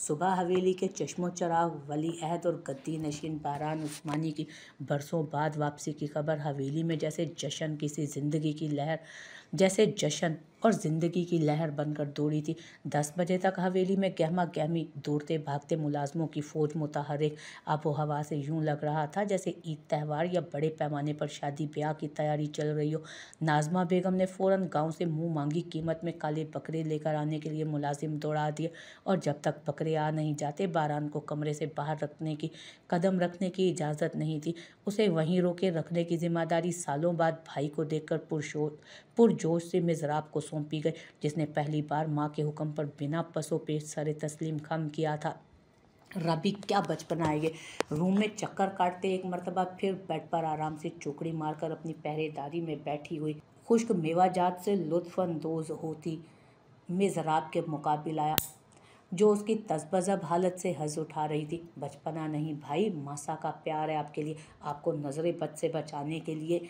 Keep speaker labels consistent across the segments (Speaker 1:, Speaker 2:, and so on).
Speaker 1: सुबह हवेली के चश्मो चराग वली अहद और गद्दी नशीन बारान उस्मानी की बरसों बाद वापसी की खबर हवेली में जैसे जश्न और ज़िंदगी की लहर बनकर दौड़ी थी। 10 बजे तक हवेली में गहमा गहमी दौड़ते भागते मुलाजमों की फौज मुतहरिक आबो हवा से यूं लग रहा था जैसे ईद त्यौहार या बड़े पैमाने पर शादी ब्याह की तैयारी चल रही हो। नाजमा बेगम ने फ़ौरन गांव से मुंह मांगी कीमत में काले बकरे लेकर आने के लिए मुलाजिम दौड़ा दिए और जब तक बकरे आ नहीं जाते बारान को कमरे से बाहर कदम रखने की इजाज़त नहीं थी। उसे वहीं रोके रखने की जिम्मेदारी सालों बाद भाई को देखकर पुरजोश से मिज़राब को सौंपी गई, जिसने पहली बार माँ के हुक्म पर बिना पसो पेश सरे तस्लीम खम किया था। रबी क्या बचपन आएगे। रूम में चक्कर काटते एक मर्तबा फिर बेड पर आराम से चौकड़ी मारकर अपनी पहरेदारी में बैठी हुई खुश्क मेवाजात से लुत्फ़अंदोज़ होती मिज़राब के मुकाबिल आया, जो उसकी तज़बज़ब हालत से हज़ उठा रही थी। बचपना नहीं भाई, मासा का प्यार है आपके लिए। आपको नज़रे बद से बचाने के लिए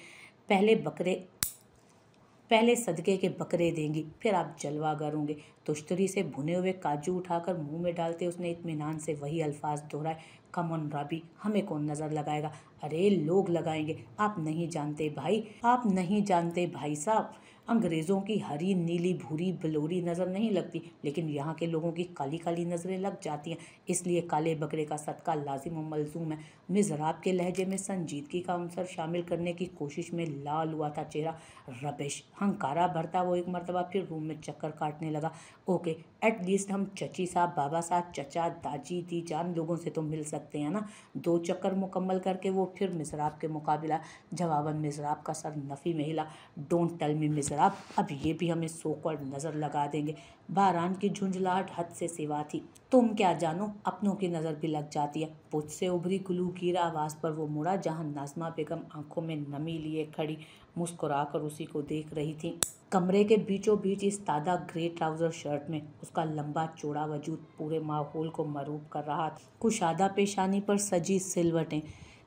Speaker 1: पहले सदके के बकरे देंगी, फिर आप जलवा करोगे। तुश्तरी से भुने हुए काजू उठाकर मुंह में डालते उसने इत्मीनान से वही अल्फाज दोहराए, कम ऑन राबी, हमें कौन नज़र लगाएगा। अरे लोग लगाएंगे, आप नहीं जानते भाई साहब। अंग्रेज़ों की हरी नीली भूरी बिलोरी नज़र नहीं लगती, लेकिन यहाँ के लोगों की काली काली नज़रें लग जाती हैं। इसलिए काले बकरे का सदका लाजिम व मलजूम है। मिज़राब के लहजे में संजीदगी का अंसर शामिल करने की कोशिश में लाल हुआ था चेहरा। रबिश, हंकारा भरता वो एक मरतबा फिर रूम में चक्कर काटने लगा। ओके, एटलीस्ट हम चची साहब, बाबा साहब, चचा, दाजी, दी जान लोगों से तो मिल सकते हैं ना। 2 चक्कर मुकम्मल करके वो फिर मिज़राब के मुकाबिला। जवाबन मिज़राब का सर नफ़ी में हिला। डोंट टेल मी मिज़राब, अब ये भी हमें सो कॉल्ड नज़र लगा देंगे। बारान की झुंझलाहट हद से सिवा थी। तुम क्या जानो, अपनों की नज़र भी लग जाती है। पुछ से उभरी गुलूगीर आवाज़ पर वो मुड़ा जहाँ नाज़मा बेगम आंखों में नमी लिए खड़ी मुस्कुराकर उसी को देख रही थी। कमरे के बीचों बीच इस्तादा ग्रे ट्राउज़र शर्ट में उसका लंबा चौड़ा वजूद पूरे माहौल को मरूब कर रहा था। कुशादा पेशानी पर सजी सिलवटें,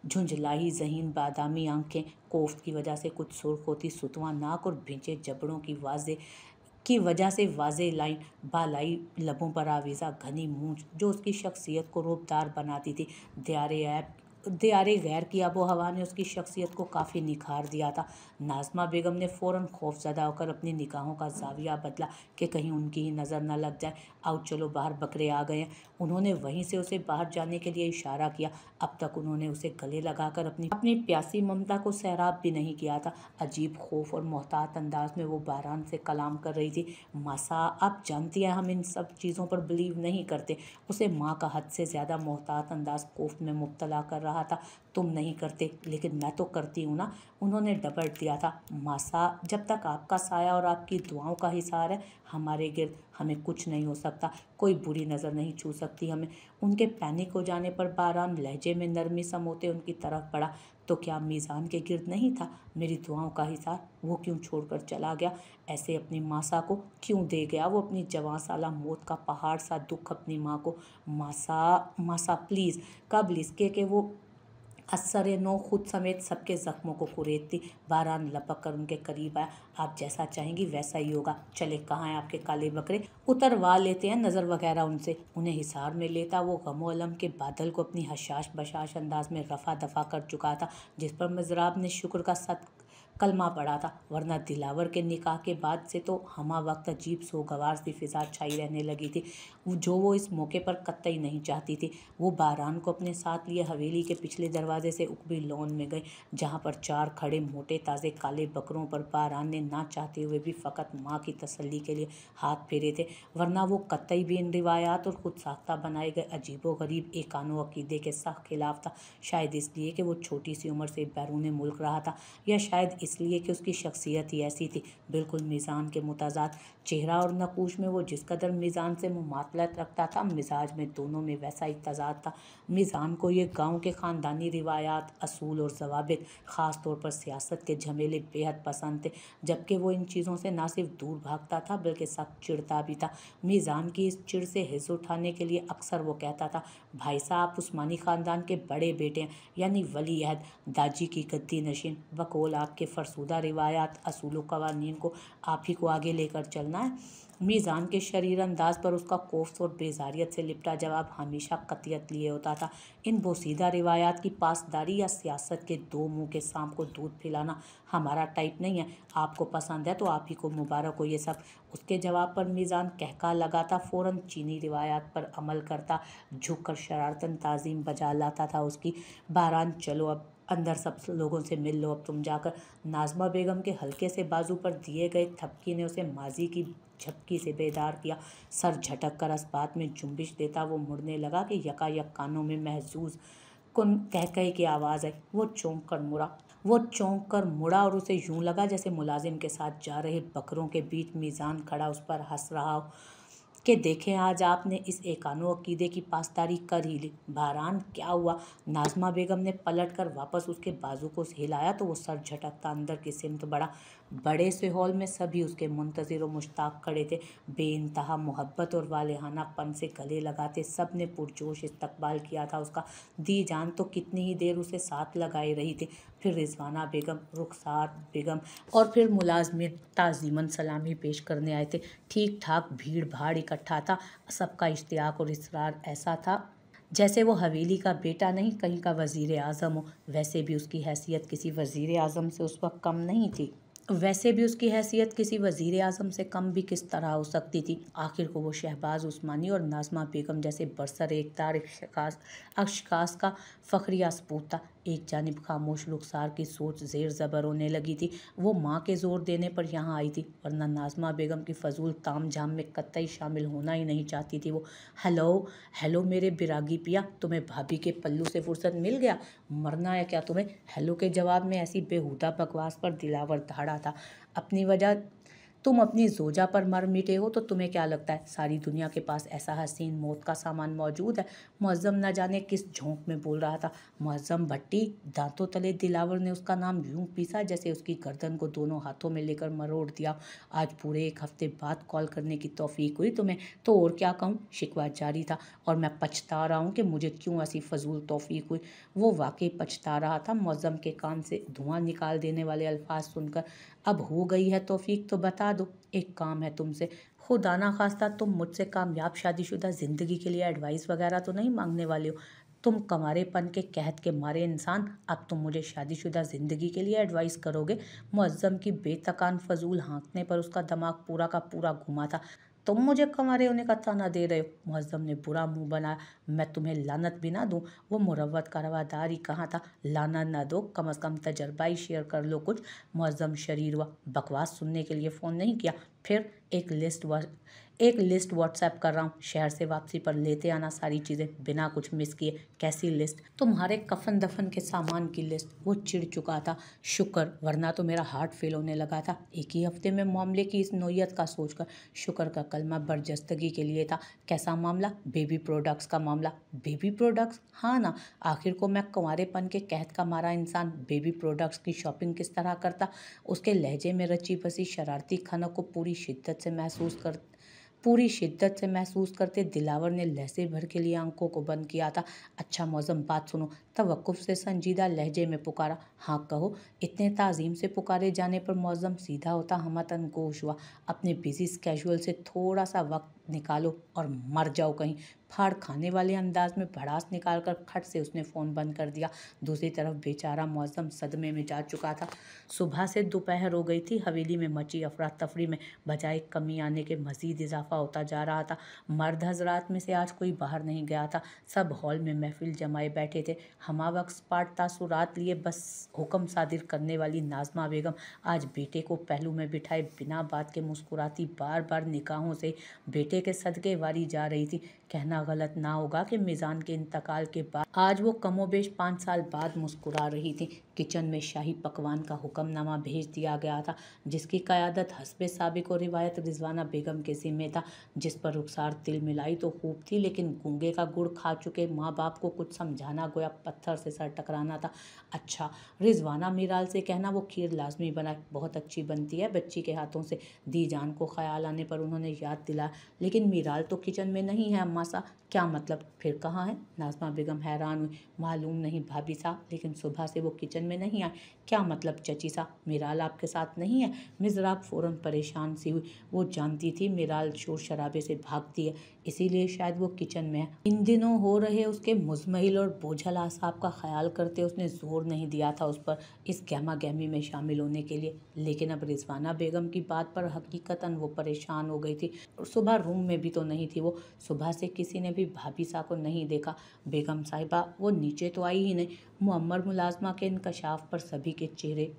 Speaker 1: झुंझलाही ज़हीन बादामी आंखें, कोफ्त की वजह से कुछ सुर्ख होती सुतवा नाक और भिंचे जबड़ों की वजह से वाज़े लाइन, बालाई लबों पर आवीज़ा घनी मूंछ जो उसकी शख्सियत को रूबदार बनाती थी। दियारे गैर की आबो हवा ने उसकी शख्सियत को काफ़ी निखार दिया था। नाज़मा बेगम ने फ़ौरन खौफज़दा होकर अपनी निगाहों का ज़ाविया बदला कि कहीं उनकी ही नज़र न लग जाए। आओ चलो बाहर, बकरे आ गए हैं। उन्होंने वहीं से उसे बाहर जाने के लिए इशारा किया। अब तक उन्होंने उसे गले लगाकर अपनी प्यासी ममता को सैराब भी नहीं किया था। अजीब खौफ और मोहतात अंदाज में वो बारान से कलाम कर रही थी। मासा, आप जानती हैं हम इन सब चीज़ों पर बिलीव नहीं करते। उसे माँ का हद से ज़्यादा मोहतात अंदाज कोफ्त में मुब्तला कर रहा था। तुम नहीं करते, लेकिन मैं तो करती हूँ ना, उन्होंने डबट दिया था। मासा, जब तक आपका साया और आपकी दुआओं का हिसार है हमारे गिर्द, हमें कुछ नहीं हो सकता। कोई बुरी नज़र नहीं छू सकती हमें। उनके पैनिक हो जाने पर बारान लहजे में नरमी समोते उनकी तरफ बढ़ा। तो क्या मीज़ान के गिर्द नहीं था मेरी दुआओं का हिसार? वो क्यों छोड़कर चला गया? ऐसे अपनी मासा को क्यों दे गया वो अपनी जवां साला मौत का पहाड़ सा दुख अपनी माँ को? मासा प्लीज़। कबल इसके कि वो असर नो खुद समेत सबके ज़ख्मों को कुरेदती, बारान लपक कर उनके करीब आया। आप जैसा चाहेंगी वैसा ही होगा। चले, कहाँ हैं आपके काले बकरे? उतरवा लेते हैं नज़र वगैरह उनसे। उन्हें हिसार में लेता वो गमो अलम के बादल को अपनी हशाश बशाश अंदाज में रफ़ा दफ़ा कर चुका था, जिस पर मिज़राब ने शुक्र का कलमा पड़ा था। वरना दिलावर के निकाह के बाद से तो हमा वक्त अजीब सोगवार सी फिजा छाई रहने लगी थी, जो वो इस मौके पर कतई नहीं चाहती थी। वो बारान को अपने साथ लिए हवेली के पिछले दरवाजे से उकबी लॉन में गई, जहाँ पर 4 खड़े मोटे ताज़े काले बकरों पर बारान ने ना चाहते हुए भी फ़कत माँ की तसल्ली के लिए हाथ फेरे थे। वरना वो कतई भी इन रिवायात और खुद साख्ता बनाए गए अजीबो गरीब एकानो अकीदे के सख्त खिलाफ था। शायद इसलिए कि वो छोटी सी उम्र से बैरून मुल्क रहा था, या शायद इसलिए कि उसकी शख्सियत ही ऐसी थी, बिल्कुल मीज़ान के मुताज़ाद। चेहरा और नकूश में वो जिस कदर मीज़ान से मुमातलत रखता था, मिजाज में दोनों में वैसा ही तज़ाद था। मीज़ान को ये गांव के ख़ानदानी रिवायात, असूल और ज़वाबित, ख़ास तौर पर सियासत के झमेले बेहद पसंद थे, जबकि वो इन चीज़ों से ना सिर्फ दूर भागता था बल्कि सख्त चिढ़ता भी था। मीज़ान की इस चिढ़ से हिस्स उठाने के लिए अक्सर वो कहता था, भाई साहब उस्मानी ख़ानदान के बड़े बेटे हैं, यानी वली अहद, दाजी की गद्दी नशीन। बकौल आपके फरसुदा रिवायात, असूल व कवानीन को आप ही को आगे लेकर चलना है। मीज़ान के शरीर अंदाज पर उसका कोफ्त और बेजारियत से लिपटा जवाब हमेशा कतियत लिए होता था। इन बोसीदा रिवायात की पासदारी या सियासत के दो मुंह के सांप को दूध पिलाना हमारा टाइप नहीं है। आपको पसंद है तो आप ही को मुबारक हो ये सब। उसके जवाब पर मीज़ान कहका लगाता फ़ौरन चीनी रिवायात पर अमल करता, झुककर शरारतन ताज़ीम बजा लाता था उसकी। बहरहाल चलो अब अंदर सब लोगों से मिल लो अब तुम जाकर। नाज़मा बेगम के हल्के से बाजू पर दिए गए थपकी ने उसे माजी की झपकी से बेदार किया। सर झटक कर अस्बात में जुम्बिश देता वो मुड़ने लगा कि यकायक कानों में महजूज कुन कहकहे की आवाज़ आई। वो चौंक कर मुड़ा और उसे यूं लगा जैसे मुलाजिम के साथ जा रहे बकरों के बीच मीज़ान खड़ा उस पर हंस रहा हो कि देखें आज आपने इस एकानो अकीदे की पासदारी कर ही ली। बहरहाल क्या हुआ? नाज़मा बेगम ने पलटकर वापस उसके बाजू को हिलाया तो वो सर झटकता अंदर की सिमत बढ़ा। बड़े से हॉल में सभी उसके मुंतज़िर व मुश्ताक खड़े थे। बेइंतहा मोहब्बत और वालेहानापन से गले लगाते सब ने पुरजोश इस्तकबाल किया था उसका। दी जान तो कितनी ही देर उसे साथ लगाए रही थी। फिर रिजवाना बेगम, रुखसार बेगम और फिर मुलाजमिन ताज़ीमन सलामी पेश करने आए थे। ठीक ठाक भीड़ भाड़ इकट्ठा था। सबका इश्तियाक और इसरार ऐसा था जैसे वो हवेली का बेटा नहीं कहीं का वज़ीर आज़म हो। वैसे भी उसकी हैसियत किसी वज़ीर आज़म से उस वक्त कम नहीं थी। भी किस तरह हो सकती थी? आखिर को वो शहबाज उस्मानी और नाज़मा बेगम जैसे बरसर-ए-इक़्तिदार अशख़ास का फ़ख्रिया सपूत था। एक जानिब खामोश रुखसार की सोच ज़ेर ज़बर होने लगी थी। वो माँ के ज़ोर देने पर यहाँ आई थी, वरना नाज़मा बेगम की फ़जूल ताम झाम में कतई शामिल होना ही नहीं चाहती थी वो। हेलो मेरे बिरागी पिया, तुम्हें भाभी के पल्लू से फुर्सत मिल गया? मरना है क्या तुम्हें? हेलो के जवाब में ऐसी बेहुदा बकवास पर दिलावर दहाड़ा था। अपनी वजह तुम अपनी जोजा पर मर मिटे हो तो तुम्हें क्या लगता है सारी दुनिया के पास ऐसा हसीन मौत का सामान मौजूद है? मुअज़्ज़म न जाने किस झोंक में बोल रहा था। मुअज़्ज़म भट्टी। दांतों तले दिलावर ने उसका नाम यूं पीसा जैसे उसकी गर्दन को दोनों हाथों में लेकर मरोड़ दिया। आज पूरे 1 हफ्ते बाद कॉल करने की तौफीक हुई तुम्हें, तो और क्या कहूँ। शिकवा जारी था। और मैं पछता रहा हूँ कि मुझे क्यों ऐसी फजूल तौफीक हुई। वो वाकई पछता रहा था। मुअज़्ज़म के कान से धुआं निकाल देने वाले अल्फाज सुनकर। अब हो गई है तौफीक तो बता दो। एक काम है तुमसे। खुदा ना खास्ता तुम मुझसे कामयाब शादीशुदा ज़िंदगी के लिए एडवाइस वगैरह तो नहीं मांगने वाले हो? तुम कमारेपन के कहत के मारे इंसान, अब तुम मुझे शादीशुदा ज़िंदगी के लिए एडवाइस करोगे? मुअज़्ज़म की बेतकान फजूल हाँकने पर उसका दिमाग पूरा का पूरा घुमा था। तुम मुझे कमारे होने का ताना दे रहे हो? मुअज़्ज़म ने बुरा मुंह बनाया। मैं तुम्हें लानत भी ना दूं? वो मुरव्वत का रवादार ही कहाँ था। लानत ना दो, कम अज़ कम तजर्बा ही शेयर कर लो कुछ। मुअज़्ज़म शरीर हुआ। बकवास सुनने के लिए फ़ोन नहीं किया। फिर एक लिस्ट व्हाट्सएप कर रहा हूँ। शहर से वापसी पर लेते आना सारी चीज़ें बिना कुछ मिस किए। कैसी लिस्ट? तुम्हारे कफन दफन के सामान की लिस्ट। वो चिढ़ चुका था। शुक्र, वरना तो मेरा हार्ट फेल होने लगा था एक ही हफ्ते में मामले की इस नोयत का सोचकर। शुक्र का कलमा बरजस्तगी के लिए था। कैसा मामला? बेबी प्रोडक्ट्स का मामला। Baby products? हाँ ना, आखिर को मैं कुंवारेपन के कहत का मारा इंसान बेबी प्रोडक्ट्स की शॉपिंग किस तरह करता? उसके लहजे में रची बसी शरारती खनक को पूरी शिद्दत से महसूस करते दिलावर ने लहजे भर के लिए आंखों को बंद किया था। अच्छा मौज़म, बात सुनो। तवक्कुफ से संजीदा लहजे में पुकारा। हाँ कहो। इतने ताज़ीम से पुकारे जाने पर मौज़म सीधा होता हमतन गोश हुआ। अपने बिजी स्केजुअल से थोड़ा सा वक्त निकालो और मर जाओ कहीं। फाड़ खाने वाले अंदाज में भड़ास निकालकर खट से उसने फ़ोन बंद कर दिया। दूसरी तरफ बेचारा मौज़म सदमे में जा चुका था। सुबह से दोपहर हो गई थी। हवेली में मची अफरा तफरी में बजाय कमी आने के मज़ीद इजाफा होता जा रहा था। मर्द हजरात में से आज कोई बाहर नहीं गया था। सब हॉल में महफिल जमाए बैठे थे। हमावक्त सपाट तासुरात लिए बस हुक्म सादिर करने वाली नाज़मा बेगम आज बेटे को पहलू में बिठाए बिना बात के मुस्कुराती बार बार निगाहों से बेटे के सदके वारी जा रही थी। कहना गलत ना होगा कि मीज़ान के इंतकाल के बाद आज वो कमोबेश 5 साल बाद मुस्कुरा रही थी। किचन में शाही पकवान का हुक्मनामा भेज दिया गया था, जिसकी क़यादत हस्बे साबिक़ और रिवायत रिज़वाना बेगम के ज़िम्मे था, जिस पर रुखसार तिल मिलाई तो खूब थी, लेकिन गूंगे का गुड़ खा चुके माँ बाप को कुछ समझाना गोया पत्थर से सर टकराना था। अच्छा, रिज़वाना मीराल से कहना वो खीर लाजमी बनाए, बहुत अच्छी बनती है बच्ची के हाथों से। दी जान को ख्याल आने पर उन्होंने याद दिलाया, लेकिन मीराल तो किचन में नहीं है अम्मा मासा, क्या मतलब, फिर कहाँ है? नाज़मा बेगम हैरान हुई। मालूम नहीं भाभी साहब, लेकिन सुबह से वो किचन में नहीं आए। क्या मतलब चची साहब, मिराल आपके साथ नहीं है? मिज़राब फ़ौरन परेशान सी हुई। वो जानती थी मिराल शोर शराबे से भागती है, इसीलिए शायद वो किचन में है। इन दिनों हो रहे उसके मुज़महिल और बोझल आसाब का ख्याल करते उसने जोर नहीं दिया था उस पर इस गहमा गहमी में शामिल होने के लिए। लेकिन अब रिजवाना बेगम की बात पर हकीकतन वो परेशान हो गई थी। सुबह रूम में भी तो नहीं थी वो। सुबह से किसी ने भी भाभी सा को नहीं देखा। बेगम साहिबा वो नीचे तो आई ही नहीं। मुअम्मर मुलाजमा के इंकशाफ पर सभी के चेहरे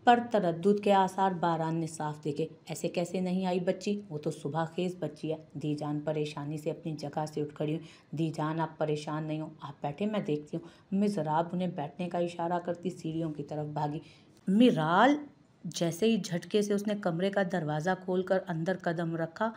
Speaker 1: पर तरद्दुद के आसार बारान ने साफ देखे। ऐसे कैसे नहीं आई बच्ची, वो तो सुबह खेज बच्ची है। दीजान परेशानी से अपनी जगह से उठ खड़ी हुई। दीजान आप परेशान नहीं हो, आप बैठे, मैं देखती हूँ। मिज़राब उन्हें बैठने का इशारा करती सीढ़ियों की तरफ भागी। मिराल, जैसे ही झटके से उसने कमरे का दरवाज़ा खोलकर अंदर कदम रखा,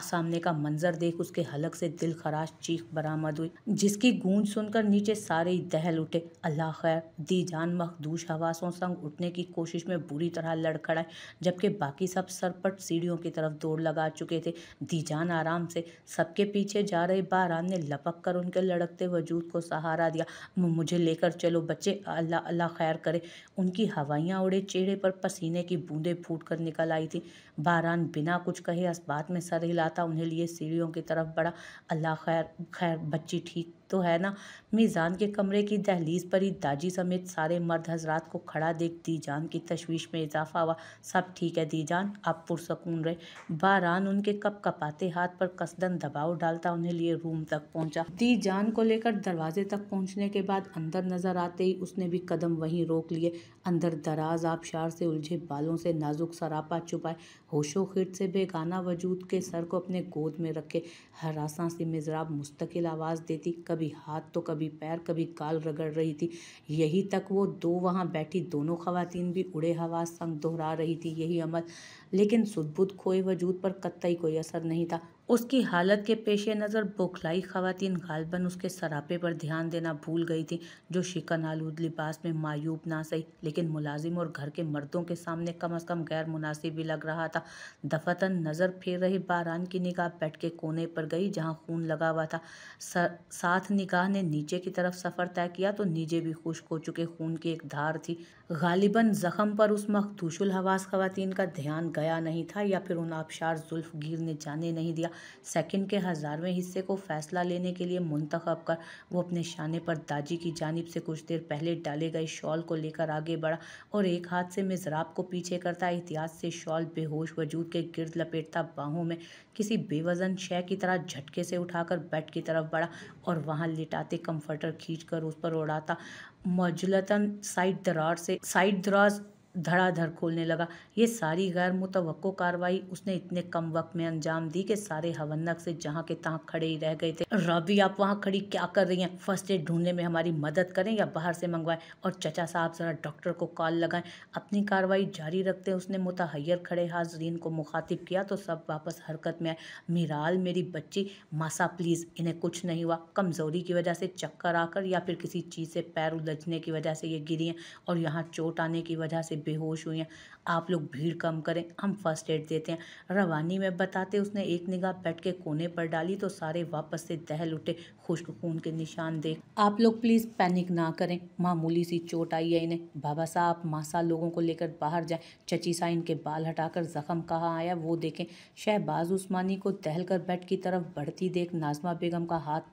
Speaker 1: सामने का मंजर देख उसके हलक से दिल खराश चीख बरामद हुई, जिसकी गूंज सुनकर नीचे सारे ही दहल उठे। अल्लाह खैर, दीजान मखदूश हवासों संग उठने की कोशिश में बुरी तरह लड़खड़ाए, जबकि बाकी सब सरपट सीढ़ियों की तरफ दौड़ लगा चुके थे। दीजान आराम से। सबके पीछे जा रहे बारान ने लपक कर उनके लड़कते वजूद को सहारा दिया। मुझे लेकर चलो बच्चे, अल्लाह अल्लाह खैर करे। उनकी हवाइयाँ उड़े चेहरे पर पसीने की बूंदें फूट कर निकल आई थी। बारान बिना कुछ कहे अस्बात में सर हिलाता उन्हें लिए सीढ़ियों की तरफ बढ़ा। अल्लाह खैर खैर, बच्ची ठीक तो है ना? मीज़ान के कमरे की दहलीज पर ही दाजी समेत सारे मर्द हजरात को खड़ा देख दीजान की तशवीश में इजाफा हुआ। सब ठीक है दीजान, आप पुरसकून रहे। बारान उनके कप कपाते हाथ पर कसदन दबाव डालता उन्हें लिए रूम तक पहुंचा। दीजान को लेकर दरवाजे तक पहुंचने के बाद अंदर नजर आते ही उसने भी कदम वहीं रोक लिए। अंदर दराज आबशार से उलझे बालों से नाजुक सरापा छुपाए, होशो खिर्द से बेगाना वजूद के सर को अपने गोद में रखे हरासा सी मिज़राब मुस्तकिल आवाज़ देती, कभी हाथ तो कभी पैर, कभी गाल रगड़ रही थी। यही तक वो दो वहाँ बैठी दोनों खवातीन भी उड़े हवास संग दोहरा रही थी यही अमल, लेकिन सुदबुद खोए वजूद पर कतई कोई असर नहीं था। उसकी हालत के पेश नज़र बौखलाई खवातीन गालबन उसके सरापे पर ध्यान देना भूल गई थी, जो शिकन आलूद लिबास में मायूब ना सही, लेकिन मुलाजिम और घर के मर्दों के सामने कम अज़ कम गैर मुनासिब भी लग रहा था। दफतन नज़र फेर रही बारान की निगाह बेड के कोने पर गई जहाँ खून लगा हुआ था। साथ निगाह ने नीचे की तरफ सफ़र तय किया तो नीचे भी खुश्क हो चुके खून की एक धार थी। गालिबन जख्म पर उस मखदूशुल हवास खवातीन का ध्यान गया नहीं था, या फिर उन आबशार जुल्फगीर ने जाने नहीं दिया। सेकंड के 1000वें हिस्से को फैसला लेने के लिए मुंतखब कर वो अपने शाने पर दाजी की जानिब से कुछ देर पहले डाले गए शॉल को लेकर आगे बढ़ा और एक हाथ से मिज़राब को पीछे करता एहतियात से शॉल बेहोश वजूद के गिर्द लपेटता बाहों में किसी बेवजन शय की तरह झटके से उठाकर बेड की तरफ बढ़ा और वहां लिटाते कंफर्टर खींचकर उस पर उड़ाता मौजूलतन साइड दराज धड़ाधड़ खोलने लगा। ये सारी गैर मुतवक्को कार्रवाई उसने इतने कम वक्त में अंजाम दी कि सारे हवन्नक से जहाँ के तहाँ खड़े ही रह गए थे। रॉबी, आप वहाँ खड़ी क्या कर रही हैं? फर्स्ट एड ढूंढने में हमारी मदद करें या बाहर से मंगवाएं? और चचा साहब ज़रा डॉक्टर को कॉल लगाएं। अपनी कार्रवाई जारी रखते उसने मुतहैयर खड़े हाजरीन को मुखातिब किया तो सब वापस हरकत में आए। मिराल, मेरी बच्ची, मासा प्लीज़, इन्हें कुछ नहीं हुआ। कमज़ोरी की वजह से चक्कर आकर या फिर किसी चीज़ से पैर उलझने की वजह से ये गिरी हैं और यहाँ चोट आने की वजह से बेहोश हुई हैं। आप लोग भीड़ कम करें, हम फर्स्ट एड देते हैं। रवानी में बताते उसने एक निगाह बेड के कोने पर डाली तो सारे वापस से दहल उठे, खुश्क खून के निशान देख। आप लोग प्लीज़ पैनिक ना करें, मामूली सी चोट आई है इन्हें। बाबा साहब, मासा लोगों को लेकर बाहर जाएं। चची सा इनके बाल हटाकर जख्म कहाँ आया वो देखें। शहबाज उस्मानी को दहल कर बेड की तरफ बढ़ती देख नाज़मा बेगम का हाथ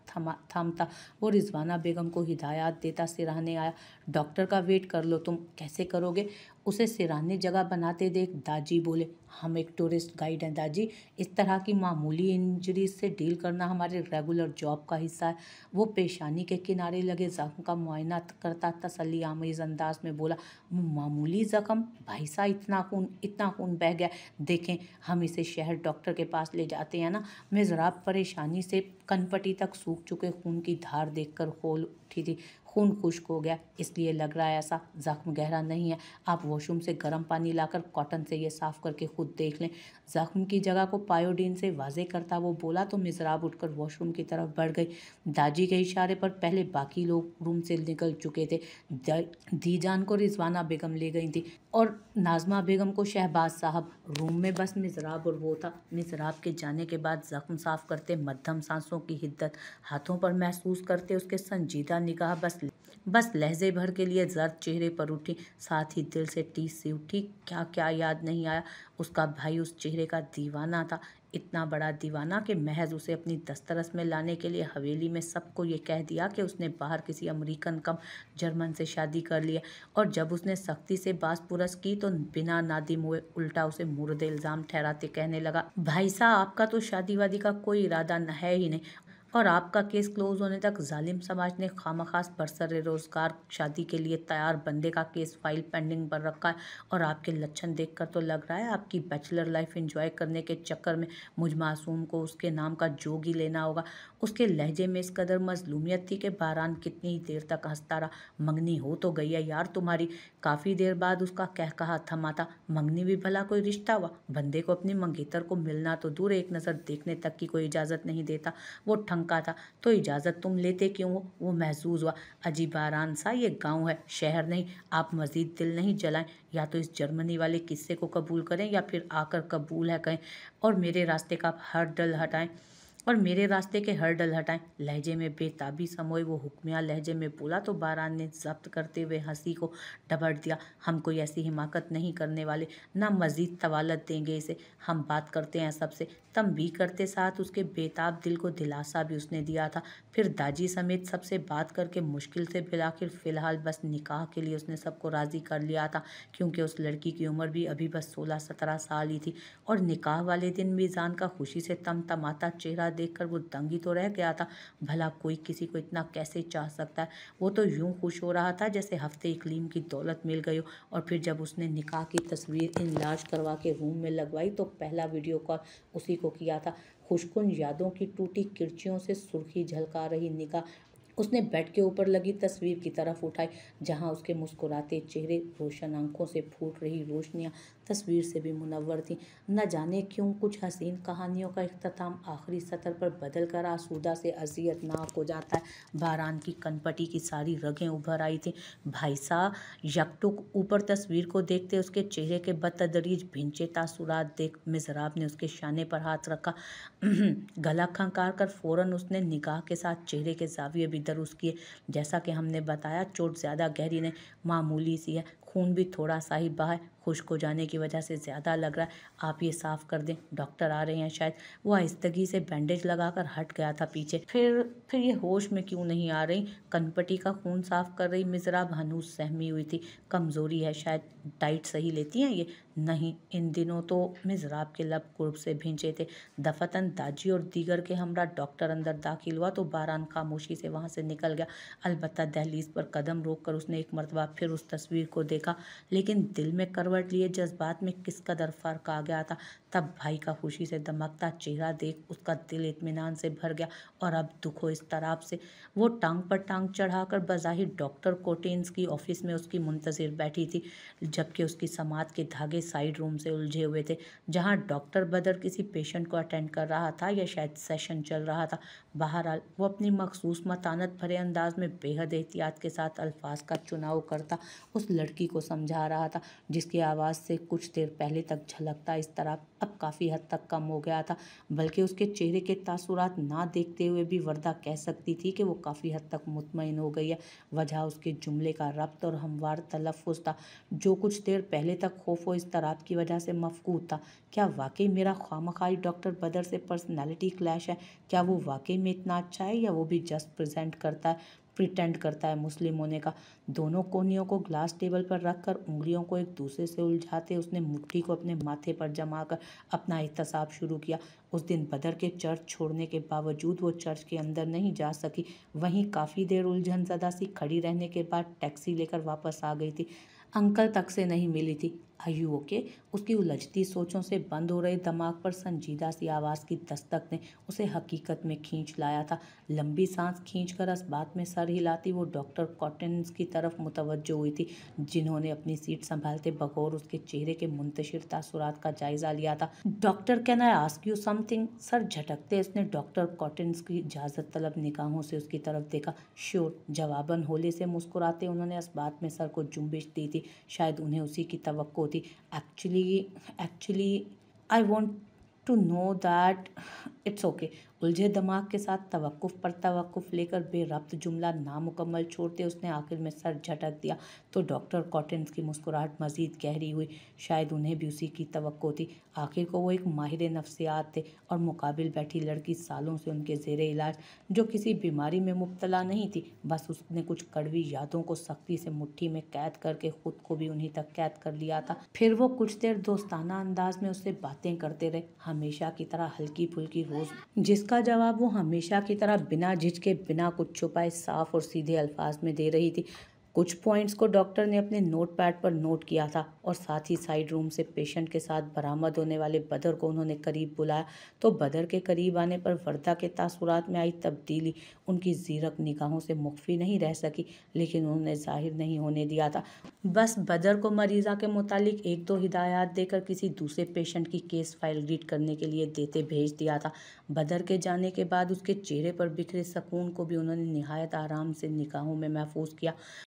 Speaker 1: थामता और रिजवाना बेगम को हिदायत देता सिराहने आया। डॉक्टर का वेट कर लो तुम। कैसे करोगे? उसे सिराहने जगह बनाते देख दाजी बोले, हम एक टूरिस्ट गाइड हैं दाजी, इस तरह की मामूली इंजरीज से डील करना हमारे रेगुलर जॉब का हिस्सा है। वो पेशानी के किनारे लगे जख्म का मुआयना करता तसल्ली आमेज अंदाज में बोला, मामूली जख्म? भाई साहब, इतना खून बह गया, देखें हम इसे शहर डॉक्टर के पास ले जाते हैं ना। मिज़राब परेशानी से कनपटी तक सूख चुके खून की धार देखकर खोल उठी थी। खून खुश्क हो गया, इसलिए लग रहा है ऐसा। जख्म गहरा नहीं है, आप वॉशरूम से गर्म पानी लाकर कॉटन से ये साफ करके खुद देख लें। जख्म की जगह को पायोडीन से वाजे करता वो बोला तो मिजराब उठकर वॉशरूम की तरफ बढ़ गई। दाजी के इशारे पर पहले बाकी लोग रूम से निकल चुके थे। दीजान को रिजवाना बेगम ले गई थी और नाजमा बेगम को शहबाज साहब। रूम में बस मिजराब और वो था। मिजराब के जाने के बाद जख्म साफ करते मध्यम सांसों की हिद्दत हाथों पर महसूस करते उसके संजीदा निगाह बस लहजे भर के लिए जर्द चेहरे पर उठी, साथ ही दिल से टीस सी उठी। क्या क्या याद नहीं आया। उसका भाई उस चेहरे का दीवाना था, इतना बड़ा दीवाना कि महज उसे अपनी दस्तरस में लाने के लिए हवेली में सबको ये कह दिया कि उसने बाहर किसी अमेरिकन कम जर्मन से शादी कर ली है। और जब उसने सख्ती से बास पुरस की तो बिना नादिम हुए उल्टा उसे मुर्दे इल्ज़ाम ठहराते कहने लगा, भाई साहब आपका तो शादी वादी का कोई इरादा न है ही नहीं, और आपका केस क्लोज होने तक जालिम समाज ने खामखास बरसर रोजगार शादी के लिए तैयार बंदे का केस फाइल पेंडिंग पर रखा है। और आपके लक्षण देखकर तो लग रहा है आपकी बैचलर लाइफ एंजॉय करने के चक्कर में मुझ मासूम को उसके नाम का जोग ही लेना होगा। उसके लहजे में इस कदर मजलूमियत थी कि बारान कितनी ही देर तक हंसता रहा। मंगनी हो तो गई है यार तुम्हारी। काफ़ी देर बाद उसका कह कहा थमा था। मंगनी भी भला कोई रिश्ता हुआ? बंदे को अपनी मंगेतर को मिलना तो दूर, एक नज़र देखने तक की कोई इजाज़त नहीं देता। वो ठंका था। तो इजाज़त तुम लेते क्यों हो? वो महसूस हुआ। अजीब आराम सा ये गांव है, शहर नहीं। आप मजीद दिल नहीं जलाएं, या तो इस जर्मनी वाले किस्से को कबूल करें या फिर आकर कबूल है कहें और मेरे रास्ते का हर डल हटाएं। लहजे में बेताबी समोए वो हुक्मिया लहजे में बोला तो बारान ने जब्त करते हुए हंसी को डबट दिया। हम कोई ऐसी हिमाकत नहीं करने वाले, ना मजीद तवालत देंगे इसे। हम बात करते हैं सबसे। तंबीह करते साथ उसके बेताब दिल को दिलासा भी उसने दिया था। फिर दाजी समेत सबसे बात करके मुश्किल से फिर फिलहाल बस निकाह के लिए उसने सबको राज़ी कर लिया था, क्योंकि उस लड़की की उम्र भी अभी बस 16-17 साल ही थी। और निकाह वाले दिन मीज़ान का खुशी से तमतमाता चेहरा देखकर वो दंग ही तो रह गया था। भला कोई किसी को इतना कैसे चाह सकता है? वो तो यूं खुश हो रहा था जैसे हफ्ते इकलीम की दौलत मिल गई हो। और फिर जब उसने निकाह की तस्वीर इनलाज करवा के रूम में लगवाई तो पहला वीडियो कॉल उसी को किया था। खुशकुन यादों की टूटी किरचियों से सुर्खी झलका रही निगाह उसने बेड के ऊपर लगी तस्वीर की तरफ उठाई, जहां उसके मुस्कुराते चेहरे, रोशन आंखों से फूट रही रोशनियां तस्वीर से भी मुनव्वर थीं। न जाने क्यों कुछ हसीन कहानियों का इख्तिताम आखिरी सतर पर बदल कर आसूदा से अजियतनाक हो जाता है। बारान की कनपटी की सारी रगें उभर आई थीं। भाई साहब, यकटुक ऊपर तस्वीर को देखते उसके चेहरे के बतदरीज भिंचे तासुरात देख मिजराब ने उसके शाने पर हाथ रखा। गला खंकार कर फौरन उसने निगाह के साथ चेहरे के जाविये भी दुरुस्त किए। जैसा कि हमने बताया, चोट ज़्यादा गहरी नहीं, मामूली सी है। खून भी थोड़ा सा ही बहा है, खुश्क हो जाने की वजह से ज़्यादा लग रहा है। आप ये साफ़ कर दें, डॉक्टर आ रहे हैं शायद। वो आहिस्तगी से बैंडेज लगाकर हट गया था पीछे। फिर ये होश में क्यों नहीं आ रही? कनपटी का खून साफ कर रही मिजराब हनूज सहमी हुई थी। कमज़ोरी है शायद। डाइट सही लेती हैं ये? नहीं, इन दिनों तो मिजराब के लब कुर्ब से भींचे थे। दफतन दाजी और दीगर के हमरा डॉक्टर अंदर दाखिल हुआ तो बारान खामोशी से वहाँ से निकल गया। अलबत्ता दहलीज पर कदम रोक कर उसने एक मरतबा फिर उस तस्वीर को देखा, लेकिन दिल में करवट लिए जज्बात में किस कदर फ़र्क आ गया था। तब भाई का खुशी से दमकता चेहरा देख उसका दिल इत्मीनान से भर गया, और अब दुख हो इस तरफ से। वो टांग पर टांग चढ़ाकर बज़ाहिर डॉक्टर कोटेंस की ऑफिस में उसकी मुंतज़िर बैठी थी, जबकि उसकी समात के धागे साइड रूम से उलझे हुए थे, जहाँ डॉक्टर बदर किसी पेशेंट को अटेंड कर रहा था या शायद सेशन चल रहा था। बहरहाल वो अपनी मखसूस मतानत भरे अंदाज में बेहद एहतियात के साथ अल्फाज का चुनाव करता उस लड़की को समझा रहा था, जिसकी आवाज़ से कुछ देर पहले तक झलकता इस तरह अब काफ़ी हद तक कम हो गया था। बल्कि उसके चेहरे के तासुरात ना देखते हुए भी वर्दा कह सकती थी कि वो काफ़ी हद तक मुतमईन हो गई है। वजह उसके जुमले का रब्त और हमवार तलफ़ुज़ था, जो कुछ देर पहले तक खौफ व इज़्तिराब की वजह से मफकूद था। क्या वाकई मेरा खामखाई डॉक्टर बदर से पर्सनैलिटी क्लैश है? क्या वो वाकई में इतना अच्छा है, या वो भी जस्ट प्रिटेंड करता है मुस्लिम होने का? दोनों कोनियों को ग्लास टेबल पर रखकर उंगलियों को एक दूसरे से उलझाते उसने मुट्ठी को अपने माथे पर जमाकर अपना एहतसाब शुरू किया। उस दिन बदर के चर्च छोड़ने के बावजूद वो चर्च के अंदर नहीं जा सकी। वहीं काफ़ी देर उलझनज़दा सी खड़ी रहने के बाद टैक्सी लेकर वापस आ गई थी। अंकल तक से नहीं मिली थी। Are you okay? उसकी उलझती सोचों से बंद हो रहे दिमाग पर संजीदा सी आवाज़ की दस्तक ने उसे हकीकत में खींच लाया था। लंबी सांस खींचकर इस बात में सर हिलाती वो डॉक्टर कॉटिन्स की तरफ मुतवज्जो हुई थी, जिन्होंने अपनी सीट संभालते बगौर उसके चेहरे के मुंतशिर तासुरात का जायजा लिया था। Doctor, can I ask you something? सर झटकते उसने डॉक्टर कॉटिन्स की इजाज़त तलब निगाहों से उसकी तरफ देखा। श्योर, जवाबन होली से मुस्कुराते उन्होंने इस बात में सर को जुम्बिश दी थी। शायद उन्हें उसी की तवक्को थी। Actually actually I want to know that it's okay. उलझे दिमाग के साथ तवक्कुफ पर तवक्कुफ लेकर बेरब्त जुमला नामुकम्मल छोड़ते उसने आखिर में सर झटक दिया तो डॉक्टर कॉटिन्स की मुस्कुराहट मजीद गहरी हुई। शायद उन्हें भी उसी की तवक्को थी। आखिर को वो एक माहिर नफ्सियात थे और मुकाबिल बैठी लड़की सालों से उनके जेरे इलाज, जो किसी बीमारी में मुब्तला नहीं थी। बस उसने कुछ कड़वी यादों को सख्ती से मुट्ठी में कैद करके खुद को भी उन्हीं तक कैद कर लिया था। फिर वो कुछ देर दोस्ताना अंदाज में उससे बातें करते रहे, हमेशा की तरह हल्की फुल्की रोज, जिसका जवाब वो हमेशा की तरह बिना झिझके बिना कुछ छुपाए साफ और सीधे अल्फाज में दे रही थी। कुछ पॉइंट्स को डॉक्टर ने अपने नोट पैड पर नोट किया था और साथ ही साइड रूम से पेशेंट के साथ बरामद होने वाले बदर को उन्होंने करीब बुलाया तो बदर के करीब आने पर वर्दा के तासुरात में आई तब्दीली उनकी जीरक निगाहों से मुख्फी नहीं रह सकी, लेकिन उन्होंने जाहिर नहीं होने दिया था। बस बदर को मरीज़ा के मुतालिक एक दो हिदायत देकर किसी दूसरे पेशेंट की केस फाइल रीड करने के लिए देते भेज दिया था। बदर के जाने के बाद उसके चेहरे पर बिखरे सकून को भी उन्होंने निहायत आराम से निगाहों में महफूज किया।